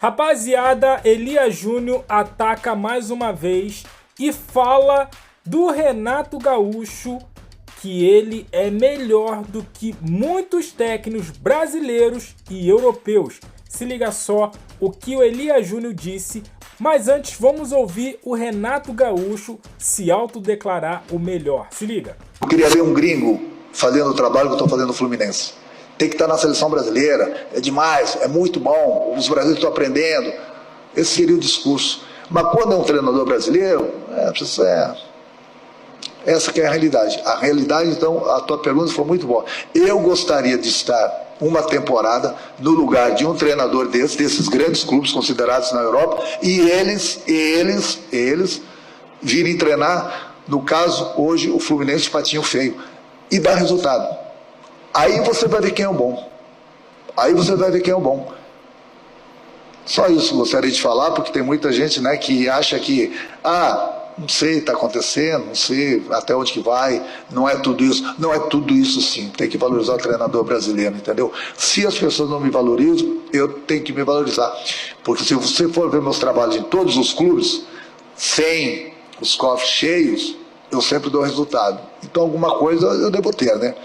Rapaziada, Elias Júnior ataca mais uma vez e fala do Renato Gaúcho que ele é melhor do que muitos técnicos brasileiros e europeus. Se liga só o que o Elias Júnior disse, mas antes vamos ouvir o Renato Gaúcho se autodeclarar o melhor. Se liga. Eu queria ver um gringo fazendo o trabalho que eu estou fazendo no Fluminense. Tem que estar na seleção brasileira, é demais, é muito bom, os brasileiros estão aprendendo. Esse seria o discurso. Mas quando é um treinador brasileiro, essa que é a realidade. A realidade, então, a tua pergunta foi muito boa. Eu gostaria de estar uma temporada no lugar de um treinador desses grandes clubes considerados na Europa, e eles virem treinar, no caso, hoje, o Fluminense de Patinho Feio, e dar resultado. Aí você vai ver quem é o bom. Só isso eu gostaria de falar, porque tem muita gente, né, que acha que, não sei, está acontecendo, não sei até onde que vai, não é tudo isso. Não é tudo isso sim, tem que valorizar o treinador brasileiro, entendeu? Se as pessoas não me valorizam, eu tenho que me valorizar. Porque se você for ver meus trabalhos em todos os clubes, sem os cofres cheios, eu sempre dou resultado. Então alguma coisa eu devo ter, né?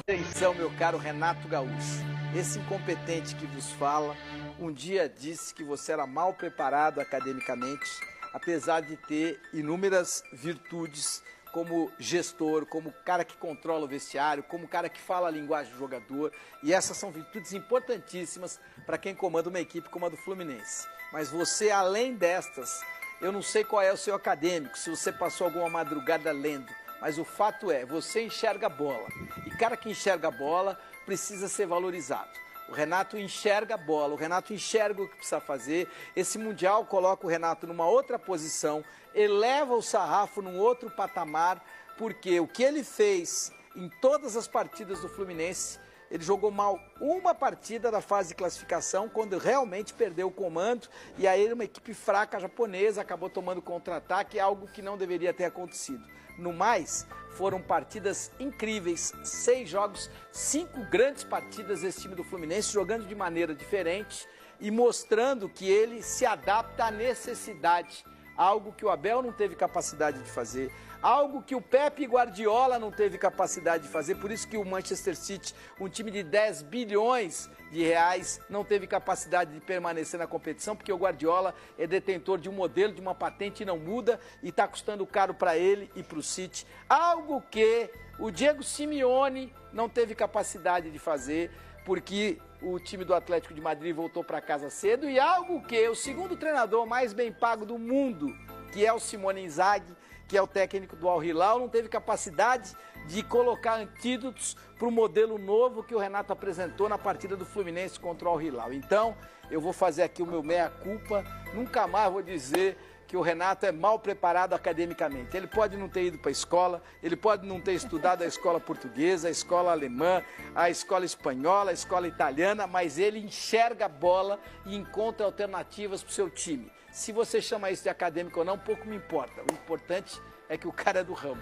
Atenção, meu caro Renato Gaúcho, esse incompetente que vos fala, um dia disse que você era mal preparado academicamente, apesar de ter inúmeras virtudes como gestor, como cara que controla o vestiário, como cara que fala a linguagem do jogador, e essas são virtudes importantíssimas para quem comanda uma equipe como a do Fluminense. Mas você, além destas, eu não sei qual é o seu acadêmico, se você passou alguma madrugada lendo, mas o fato é, você enxerga a bola. E cara que enxerga a bola precisa ser valorizado. O Renato enxerga a bola, o Renato enxerga o que precisa fazer. Esse Mundial coloca o Renato numa outra posição, eleva o sarrafo num outro patamar, porque o que ele fez em todas as partidas do Fluminense, ele jogou mal uma partida da fase de classificação, quando realmente perdeu o comando, e aí uma equipe fraca japonesa acabou tomando contra-ataque, algo que não deveria ter acontecido. No mais, foram partidas incríveis, 6 jogos, 5 grandes partidas desse time do Fluminense, jogando de maneira diferente e mostrando que ele se adapta à necessidade, algo que o Abel não teve capacidade de fazer, algo que o Pepe Guardiola não teve capacidade de fazer, por isso que o Manchester City, um time de 10 bilhões de reais, não teve capacidade de permanecer na competição, porque o Guardiola é detentor de um modelo, de uma patente e não muda, e está custando caro para ele e para o City, algo que o Diego Simeone não teve capacidade de fazer, porque o time do Atlético de Madrid voltou para casa cedo, e algo que o segundo treinador mais bem pago do mundo, que é o Simone Inzaghi, que é o técnico do Al Hilal, não teve capacidade de colocar antídotos para o modelo novo que o Renato apresentou na partida do Fluminense contra o Al Hilal. Então, eu vou fazer aqui o meu meia-culpa, nunca mais vou dizer que o Renato é mal preparado academicamente. Ele pode não ter ido para a escola, ele pode não ter estudado a escola portuguesa, a escola alemã, a escola espanhola, a escola italiana, mas ele enxerga a bola e encontra alternativas para o seu time. Se você chama isso de acadêmico ou não, pouco me importa. O importante é que o cara é do ramo.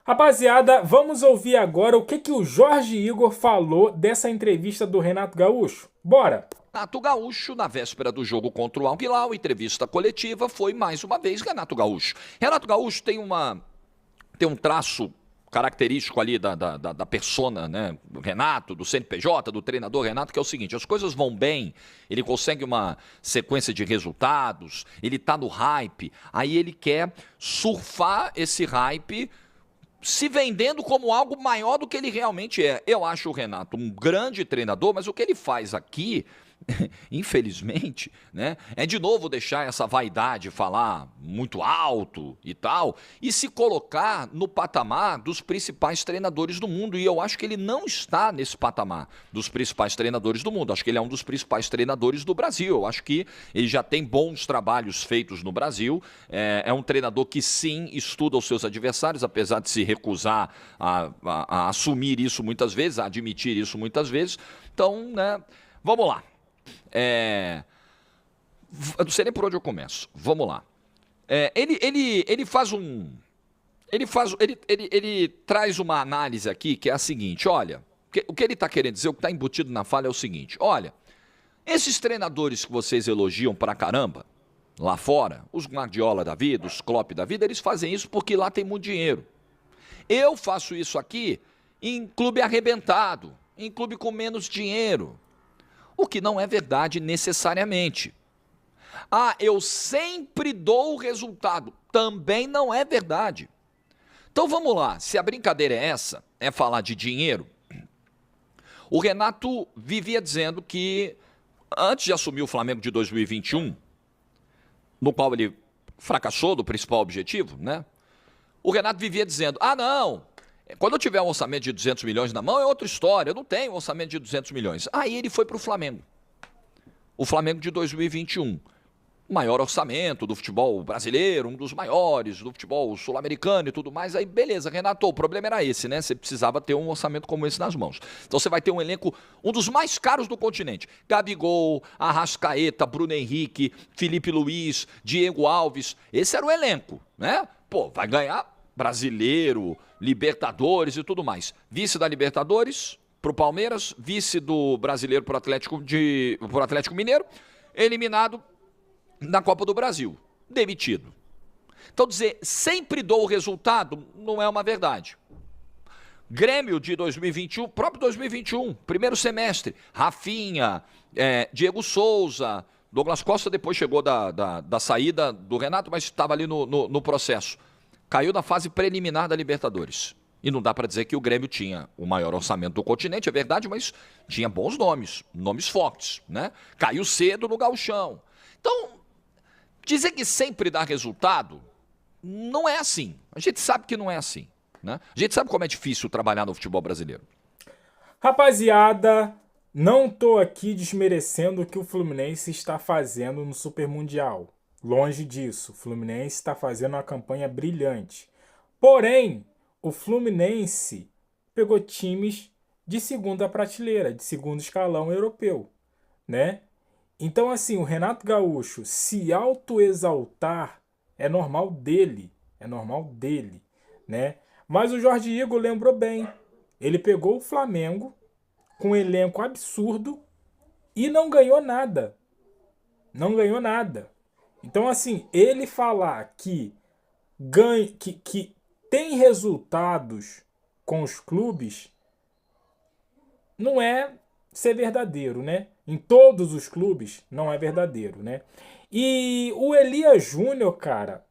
Rapaziada, vamos ouvir agora o que o Jorge Igor falou dessa entrevista do Renato Gaúcho. Bora! Renato Gaúcho, na véspera do jogo contra o Al Hilal, entrevista coletiva, foi mais uma vez Renato Gaúcho. Renato Gaúcho tem um traço característico ali da persona, né, do Renato, do CNPJ, do treinador Renato, que é o seguinte: as coisas vão bem, ele consegue uma sequência de resultados, ele tá no hype, aí ele quer surfar esse hype, se vendendo como algo maior do que ele realmente é. Eu acho o Renato um grande treinador, mas o que ele faz aqui, infelizmente, né, é de novo deixar essa vaidade falar muito alto e tal, e se colocar no patamar dos principais treinadores do mundo, e eu acho que ele não está nesse patamar dos principais treinadores do mundo. Acho que ele é um dos principais treinadores do Brasil. Eu acho que ele já tem bons trabalhos feitos no Brasil, é um treinador que sim estuda os seus adversários, apesar de se recusar a assumir isso muitas vezes, a admitir isso muitas vezes. Então, né, vamos lá. Eu não sei nem por onde eu começo. Vamos lá. Ele traz uma análise aqui que é a seguinte: olha, o que ele está querendo dizer, o que está embutido na fala é o seguinte: olha, Esses treinadores que vocês elogiam pra caramba, lá fora, os Guardiola da vida, os Klopp da vida, eles fazem isso porque lá tem muito dinheiro. Eu faço isso aqui em clube arrebentado, em clube com menos dinheiro. O que não é verdade necessariamente. Ah, eu sempre dou o resultado. Também não é verdade. Então vamos lá, se a brincadeira é essa, é falar de dinheiro, o Renato vivia dizendo que antes de assumir o Flamengo de 2021, no qual ele fracassou do principal objetivo, né? O Renato vivia dizendo, não, quando eu tiver um orçamento de 200 milhões na mão é outra história, eu não tenho um orçamento de 200 milhões. Aí ele foi para o Flamengo. O Flamengo de 2021. O maior orçamento do futebol brasileiro, um dos maiores do futebol sul-americano e tudo mais. Aí beleza, Renato, o problema era esse, né? Você precisava ter um orçamento como esse nas mãos. Então você vai ter um elenco, um dos mais caros do continente. Gabigol, Arrascaeta, Bruno Henrique, Felipe Luiz, Diego Alves. Esse era o elenco, né? Pô, vai ganhar Brasileiro, Libertadores e tudo mais. Vice da Libertadores pro Palmeiras, vice do Brasileiro pro Atlético Mineiro, eliminado na Copa do Brasil, demitido. Então dizer, sempre dou o resultado, não é uma verdade. Grêmio de 2021, próprio 2021, primeiro semestre, Rafinha, Diego Souza, Douglas Costa depois chegou da saída do Renato, mas estava ali no processo. Caiu na fase preliminar da Libertadores. E não dá para dizer que o Grêmio tinha o maior orçamento do continente, é verdade, mas tinha bons nomes fortes, né? Caiu cedo no gauchão. Então, dizer que sempre dá resultado, não é assim. A gente sabe que não é assim, né? A gente sabe como é difícil trabalhar no futebol brasileiro. Rapaziada, não tô aqui desmerecendo o que o Fluminense está fazendo no Super Mundial. Longe disso, o Fluminense está fazendo uma campanha brilhante. Porém, o Fluminense pegou times de segunda prateleira, de segundo escalão europeu, né? Então, assim, o Renato Gaúcho se autoexaltar é normal dele, né? Mas o Jorge Igor lembrou bem. Ele pegou o Flamengo com um elenco absurdo e não ganhou nada. Não ganhou nada. Então, assim, ele falar que tem resultados com os clubes não é ser verdadeiro, né? Em todos os clubes não é verdadeiro, né? E o Elias Júnior, cara,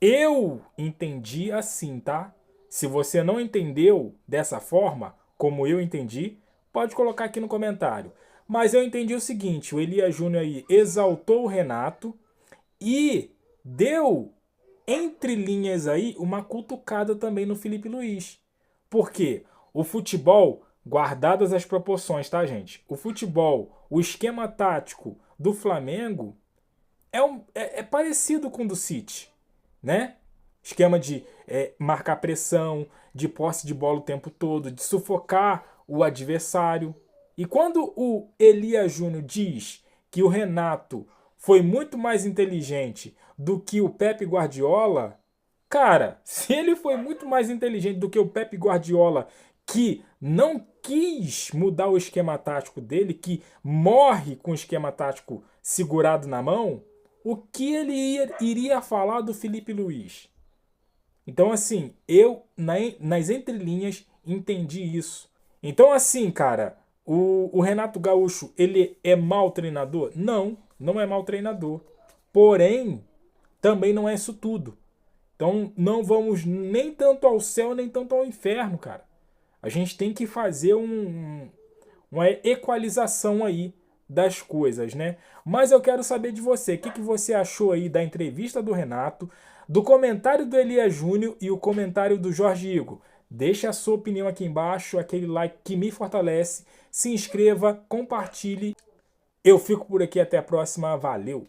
eu entendi assim, tá? Se você não entendeu dessa forma, como eu entendi, pode colocar aqui no comentário. Mas eu entendi o seguinte, o Elias Júnior aí exaltou o Renato e deu, entre linhas aí, uma cutucada também no Felipe Luiz. Por quê? O futebol, guardadas as proporções, tá, gente? O futebol, o esquema tático do Flamengo é parecido com o do City, né? Esquema de marcar pressão, de posse de bola o tempo todo, de sufocar o adversário. E quando o Elias Júnior diz que o Renato foi muito mais inteligente do que o Pep Guardiola, cara, se ele foi muito mais inteligente do que o Pep Guardiola, que não quis mudar o esquema tático dele, que morre com o esquema tático segurado na mão, o que ele iria falar do Felipe Luiz? Então, assim, eu, nas entrelinhas, entendi isso. Então, assim, cara, o Renato Gaúcho, ele é mau treinador? Não, não é mau treinador. Porém, também não é isso tudo. Então, não vamos nem tanto ao céu, nem tanto ao inferno, cara. A gente tem que fazer uma equalização aí das coisas, né? Mas eu quero saber de você. O que você achou aí da entrevista do Renato, do comentário do Elias Júnior e o comentário do Jorge Igor? Deixe a sua opinião aqui embaixo, aquele like que me fortalece. Se inscreva, compartilhe. Eu fico por aqui, até a próxima. Valeu!